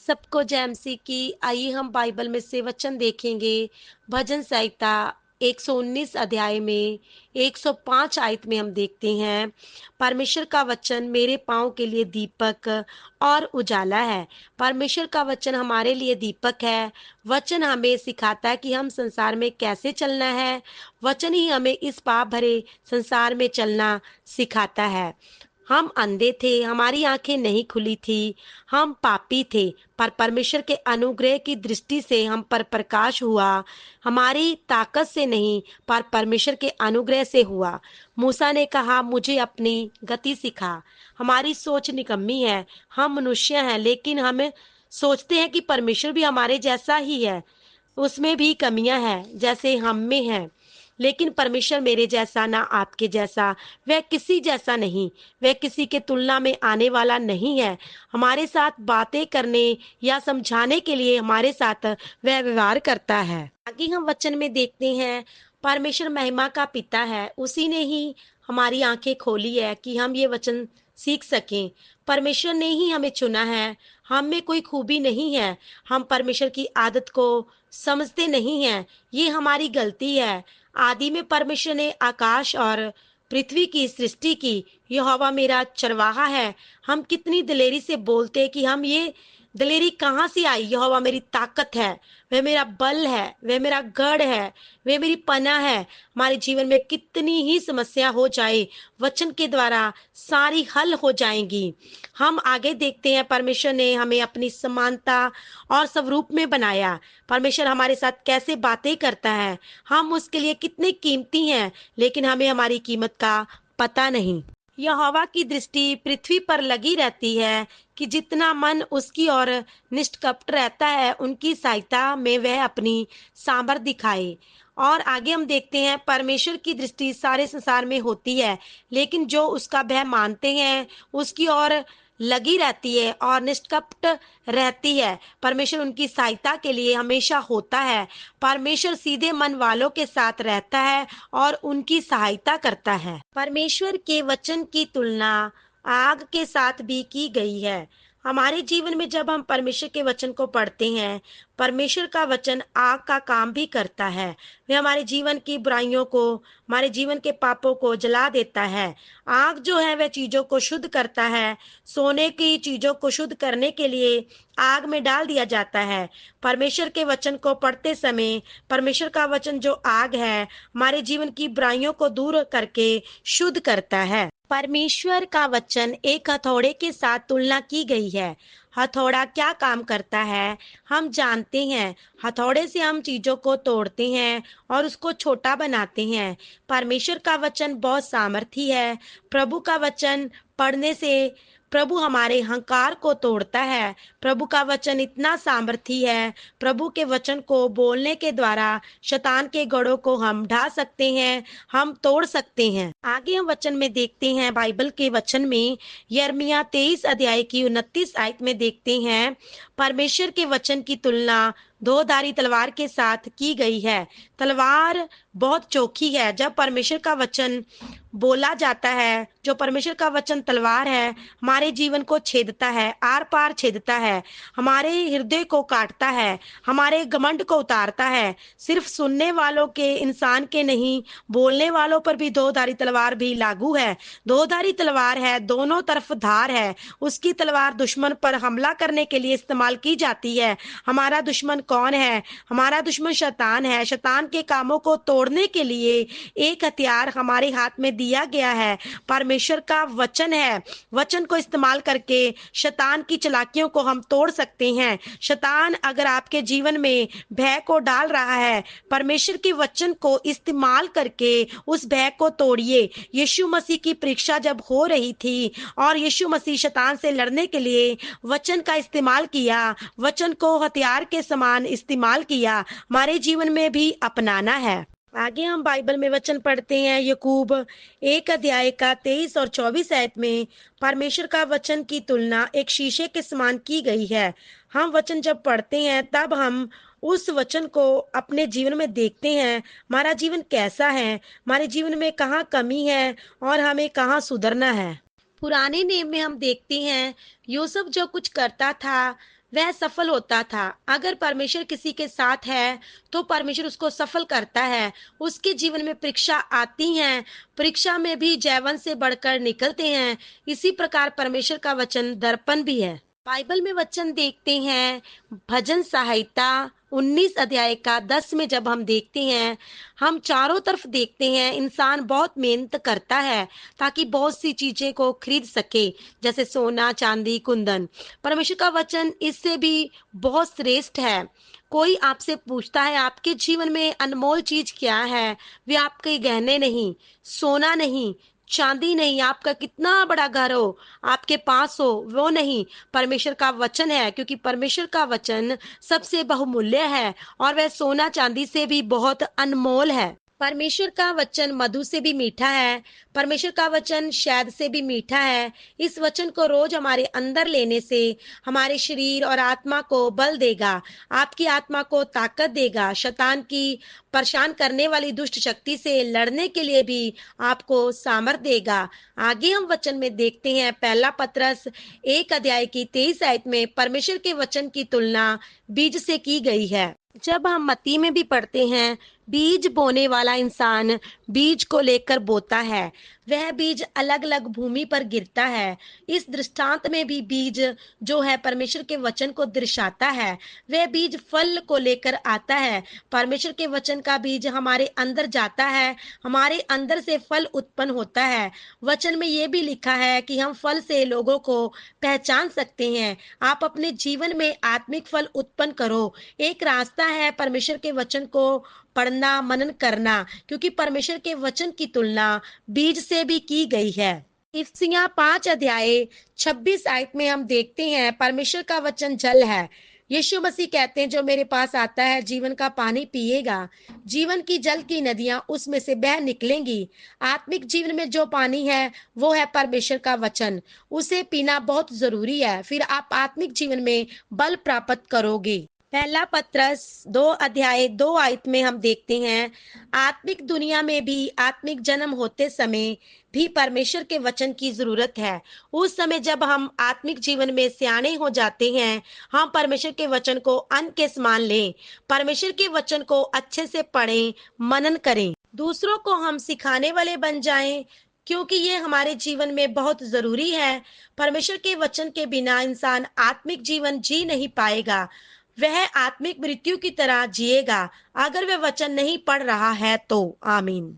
सबको जय मसीह की। आइए हम बाइबल में से वचन देखेंगे। भजन संहिता 119 अध्याय में 105 आयत में हम देखते हैं, परमेश्वर का वचन मेरे पाँव के लिए दीपक और उजाला है। परमेश्वर का वचन हमारे लिए दीपक है। वचन हमें सिखाता है कि हम संसार में कैसे चलना है। वचन ही हमें इस पाप भरे संसार में चलना सिखाता है। हम अंधे थे, हमारी आंखें नहीं खुली थी, हम पापी थे, पर परमेश्वर के अनुग्रह की दृष्टि से हम पर प्रकाश हुआ। हमारी ताकत से नहीं, पर परमेश्वर के अनुग्रह से हुआ। मूसा ने कहा, मुझे अपनी गति सिखा। हमारी सोच निकम्मी है। हम मनुष्य हैं, लेकिन हम सोचते हैं कि परमेश्वर भी हमारे जैसा ही है। उसमें भी कमियां हैं जैसे हम में हैं। लेकिन परमेश्वर मेरे जैसा, ना आपके जैसा, वह किसी जैसा नहीं। वह किसी के तुलना में आने वाला नहीं है। हमारे साथ बातें करने या समझाने के लिए हमारे साथ वह व्यवहार करता है। आगे हम वचन में देखते हैं, परमेश्वर महिमा का पिता है। उसी ने ही हमारी आंखें खोली है कि हम ये वचन सीख सकें। परमेश्वर ने ही हमें चुना है। हम में कोई खूबी नहीं है। हम परमेश्वर की आदत को समझते नहीं हैं। ये हमारी गलती है। आदि में परमेश्वर ने आकाश और पृथ्वी की सृष्टि की। यहोवा मेरा चरवाहा है। हम कितनी दिलेरी से बोलते हैं कि हम ये दिलेरी कहाँ से आई। यहोवा मेरी ताकत है, वह मेरा बल है, वह मेरा गढ़ है, वह मेरी पनाह है। हमारे जीवन में कितनी ही समस्या हो जाए, वचन के द्वारा सारी हल हो जाएंगी। हम आगे देखते हैं, परमेश्वर ने हमें अपनी समानता और स्वरूप में बनाया। परमेश्वर हमारे साथ कैसे बातें करता है। हम उसके लिए कितने कीमती हैं, लेकिन हमें हमारी कीमत का पता नहीं। यहोवा की दृष्टि पृथ्वी पर लगी रहती है कि जितना मन उसकी ओर निष्कपट रहता है, उनकी सहायता में वह अपनी सामर्थ दिखाए। और आगे हम देखते हैं, परमेश्वर की दृष्टि सारे संसार में होती है, लेकिन जो उसका भय मानते हैं उसकी ओर लगी रहती है और निष्कपट रहती है। परमेश्वर उनकी सहायता के लिए हमेशा होता है। परमेश्वर सीधे मन वालों के साथ रहता है और उनकी सहायता करता है। परमेश्वर के वचन की तुलना आग के साथ भी की गई है। हमारे जीवन में जब हम परमेश्वर के वचन को पढ़ते हैं, परमेश्वर का वचन आग का काम भी करता है। वह हमारे जीवन की बुराइयों को, हमारे जीवन के पापों को जला देता है। आग जो है वह चीजों को शुद्ध करता है। सोने की चीजों को शुद्ध करने के लिए आग में डाल दिया जाता है। परमेश्वर के वचन को पढ़ते समय परमेश्वर का वचन जो आग है, हमारे जीवन की बुराइयों को दूर करके शुद्ध करता है। परमेश्वर का वचन एक हथौड़े के साथ तुलना की गई है। हथौड़ा क्या काम करता है, हम जानते हैं। हथौड़े से हम चीजों को तोड़ते हैं और उसको छोटा बनाते हैं। परमेश्वर का वचन बहुत सामर्थी है। प्रभु का वचन पढ़ने से प्रभु हमारे अहंकार को तोड़ता है। प्रभु का वचन इतना सामर्थी है। प्रभु के वचन को बोलने के द्वारा शैतान के गढ़ों को हम ढा सकते हैं, हम तोड़ सकते हैं। आगे हम वचन में देखते हैं, बाइबल के वचन में यिर्मयाह 23 अध्याय की 29 आयत में देखते हैं, परमेश्वर के वचन की तुलना दो धारी तलवार के साथ की गई है। तलवार बहुत चोखी है। जब परमेश्वर का वचन बोला जाता है, जो परमेश्वर का वचन तलवार है, हमारे जीवन को छेदता है, आर पार छेदता है, हमारे हृदय को काटता है, हमारे घमंड को उतारता है। सिर्फ सुनने वालों के, इंसान के नहीं, बोलने वालों पर भी दो धारी तलवार भी लागू है। दो धारी तलवार है, दोनों तरफ धार है। उसकी तलवार दुश्मन पर हमला करने के लिए इस्तेमाल की जाती है। हमारा दुश्मन कौन है? हमारा दुश्मन शैतान है। शैतान के कामों को तोड़ने के लिए एक हथियार हमारे हाथ में दिया गया है, परमेश्वर का वचन है। वचन को इस्तेमाल करके शैतान की चालाकियों को हम तोड़ सकते हैं। शैतान अगर आपके जीवन में भय को डाल रहा है, परमेश्वर के वचन को इस्तेमाल करके उस भय को तोड़िए। यीशु मसीह की परीक्षा जब हो रही थी और यीशु मसीह शैतान से लड़ने के लिए वचन का इस्तेमाल किया, वचन को हथियार के समान इस्तेमाल किया, हमारे जीवन में भी अपनाना है। आगे हम बाइबल में वचन पढ़ते हैं, याकूब 1 अध्याय का 23 और 24 आयत में परमेश्वर का वचन की तुलना एक शीशे के समान की गई है। हम वचन जब पढ़ते हैं तब हम उस वचन को अपने जीवन में देखते हैं। हमारा जीवन कैसा है, हमारे जीवन में कहाँ कमी है और हमें कहाँ सुधरना है। पुराने नियम में हम देखते हैं, यूसुफ जो कुछ करता था वह सफल होता था। अगर परमेश्वर किसी के साथ है, तो परमेश्वर उसको सफल करता है। उसके जीवन में परीक्षा आती हैं, परीक्षा में भी जयवंत से बढ़कर निकलते हैं। इसी प्रकार परमेश्वर का वचन दर्पण भी है। बाइबल में वचन देखते हैं, भजन संहिता 19 अध्याय का 10 में जब हम देखते हैं, हम चारों तरफ देखते हैं इंसान बहुत मेहनत करता है ताकि बहुत सी चीजें को खरीद सके, जैसे सोना, चांदी, कुंदन। परमेश्वर का वचन इससे भी बहुत श्रेष्ठ है। कोई आपसे पूछता है आपके जीवन में अनमोल चीज क्या है? वे आपके गहने नहीं, सोना नहीं, चांदी नहीं, आपका कितना बड़ा घर हो, आपके पास हो, वो नहीं, परमेश्वर का वचन है। क्योंकि परमेश्वर का वचन सबसे बहुमूल्य है और वह सोना चांदी से भी बहुत अनमोल है। परमेश्वर का वचन मधु से भी मीठा है। परमेश्वर का वचन शहद से भी मीठा है। इस वचन को रोज हमारे अंदर लेने से हमारे शरीर और आत्मा को बल देगा, आपकी आत्मा को ताकत देगा। शैतान की परेशान करने वाली दुष्ट शक्ति से लड़ने के लिए भी आपको सामर्थ देगा। आगे हम वचन में देखते हैं, पहला पतरस 1 अध्याय की 23 आयत में परमेश्वर के वचन की तुलना बीज से की गई है। जब हम मत्ती में भी पढ़ते हैं, बीज बोने वाला इंसान बीज को लेकर बोता है। वह बीज अलग अलग भूमि पर गिरता है। इस दृष्टांत में भी बीज जो है परमेश्वर के वचन को दर्शाता है। वह बीज फल को लेकर आता है। परमेश्वर के वचन का बीज हमारे अंदर जाता है, हमारे अंदर से फल उत्पन्न होता है। वचन में ये भी लिखा है कि हम फल से लोगों को पहचान सकते हैं। आप अपने जीवन में आत्मिक फल उत्पन्न करो। एक रास्ता है परमेश्वर के वचन को पढ़ना, मनन करना, क्योंकि परमेश्वर के वचन की तुलना बीज से भी की गई है। इफिसियां 5 अध्याय 26 आयत में हम देखते हैं, परमेश्वर का वचन जल है। यीशु मसीह कहते हैं, जो मेरे पास आता है जीवन का पानी पिएगा, जीवन की जल की नदियां उसमें से बह निकलेंगी। आत्मिक जीवन में जो पानी है वो है परमेश्वर का वचन। उसे पीना बहुत जरूरी है, फिर आप आत्मिक जीवन में बल प्राप्त करोगे। पहला पत्रस 2 अध्याय 2 आयत में हम देखते हैं, आत्मिक दुनिया में भी आत्मिक जन्म होते समय भी परमेश्वर के वचन की जरूरत है। उस समय जब हम आत्मिक जीवन में सियाने हो जाते हैं, हम परमेश्वर के वचन को अन्न के समान लें। परमेश्वर के वचन को अच्छे से पढ़ें, मनन करें, दूसरों को हम सिखाने वाले बन जाएं, क्योंकि ये हमारे जीवन में बहुत जरूरी है। परमेश्वर के वचन के बिना इंसान आत्मिक जीवन जी नहीं पाएगा। वह आत्मिक मृत्यु की तरह जिएगा अगर वह वचन नहीं पढ़ रहा है तो। आमीन।